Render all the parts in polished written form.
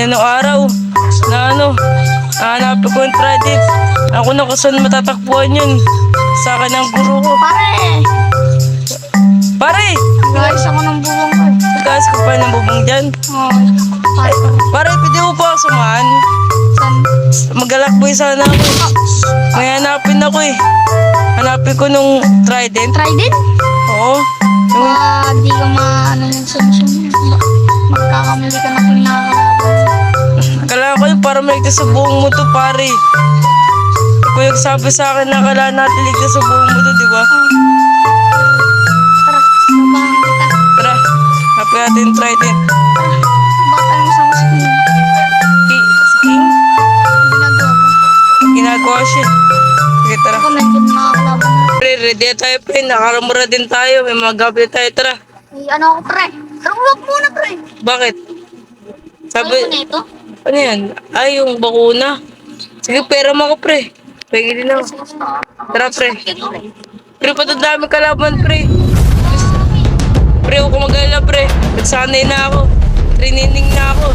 Kanina nung araw, na hanapin ko yung Trident. Ako na kung saan matatakbuhan yun. Sa akin ang guro ko. Pare! Guys, ako ng bubong ko. Nagkaas ko pa ng bubong dyan. Oo. Pare, pwede mo po ako samahan? Saan? Magalakboy sana ako. May hanapin ako eh. Hanapin ko nung Trident. Trident? Oo. Yung, Di ka maano yung sunsun. Magkakamali ka na kung nakakalaban. kailangan ko yun para maligtas sa buong mundo, pare. Kuya sabi sa akin na kailangan natin ligtas sa buong mundo, di ba? Tara, sabahan kita. Tara, hanapin natin yung Trident. Bakit tayo masama sa kanya? Si King, Ginagawa ko. ginagawa siya. Sige, tara. Ako medyo nakakalaban na. Pre, ready na tayo, pre. Nakaramura din tayo. May mga gabi tayo, tara. Ano ako, pre? Pero huwag muna, pre. Bakit? Sabi Sabi, ko na ito. ano yan? Ay, yung bakuna. Sige, pera mo ako, pre. Pwede din ako. Tara, pre. Pre, patadami kalaban, pre. Pre, huwag ko mag-alala, pre. Nagsanay na ako. Trinining na ako.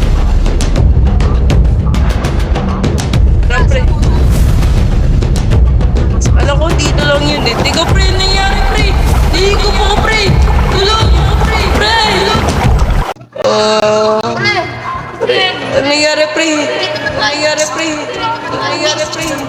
Tara, pre. Alam ko, dito lang yun eh. Di ko, pre, nangyari, pre. Di ko po, pre. Tulog, pre. Pre. Pre! Pre. Ano nangyari, pre? Ano nangyari, pre? Ano nangyari, pre? Ano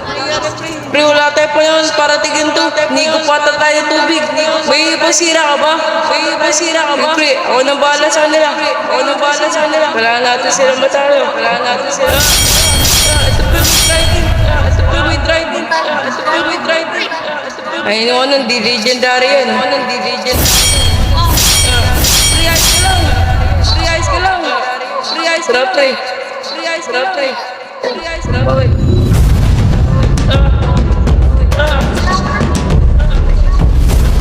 nangyari, pre? Pre, wala tayo pa yun para tigin to. Hindi ko pata tayo tubig. May pasira ka ba? May pasira ka ba? Pre, ako nang bahala sa kanila. Ako nang bahala sa kanila. Kailangan natin sila matalo. Kailangan natin sila. Ito pa may Trident. Ito pa may Trident. Ito pa may Trident. Ay, no, nang di-legendary yan. Nang di-legendary. Free ice ka lang. Free ice ka lang. Free ice ka lang. Free ice ka lang. Free ice ka lang. Bakit?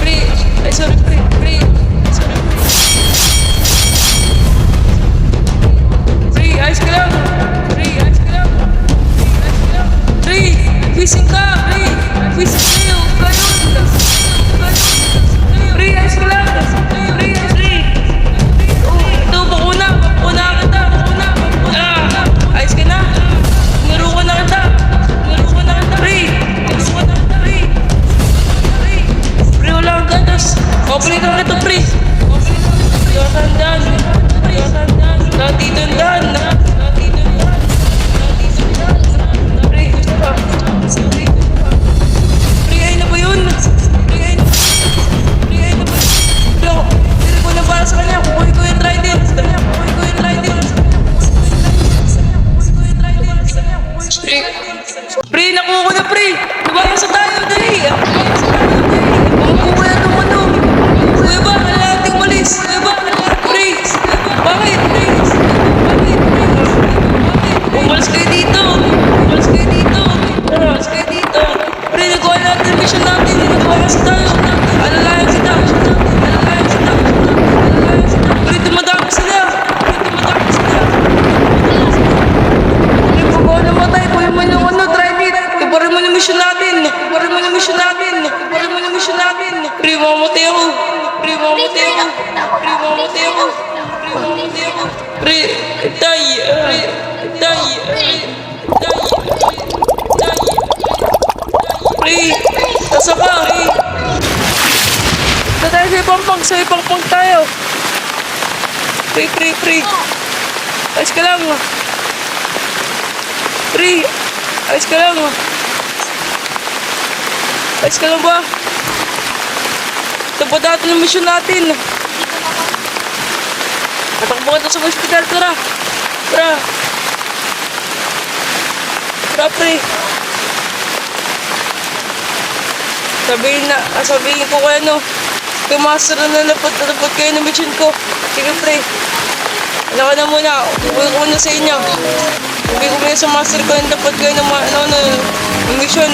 Free. Ay, sorry, free. Free. Sorry, free. Free ice ka lang. Free ice ka lang. Free ice ka lang. Free. Gising ka. Free. Gising kayo. Kayo. Free ice ka lang. Free ice. Free. Ito, bakuna. Bakuna kita. Bakuna. Ayos ka na. Naro ko na kita. Naro ko na kita. Free. Naro ko na kita. Free. Free. Free, wala kang gatas. Opening ka kita, free. Tandaan. Dito daan. Free. Free, ay na ba yun? Free, ay na ba yun? Hindi ko na para sa kanya. Kukuhin ko yung Trident. Pre, nakuha ko na, pre. Lumabas na tayo, dali. Kukuha na naman, no. Kuya ba, kailangan nating umalis. Kuya ba, pre. Bakit? Umalis kayo dito. Umalis kayo dito. Umalis kayo dito. Pre, nagawa natin yung mission natin. Nagawa kasi tayo. Alalayan kita. Pre, dumadami sila. Pre, pagawa naman tayo. Kuya mo yung Trident. Ibarin mo yung mission natin. Pre, mamatay ako. Pre, tay. Pre, nasa ka. Tatay sa ipangpang tayo. Pre. Ayos ka lang. Pre, ayos ka lang. Ayos ka lang ba? Ito pa dati ng mission natin. Matakbo ka sa hospital, tara. Tara, pre. Sabihin ko kayo, no. Kay master na napot kayo ng mission ko. Sige, pre. Ano ka na muna. Uwi ko muna sa inyo. Uwi ko muna sa master ko yung napot kayo ng mission.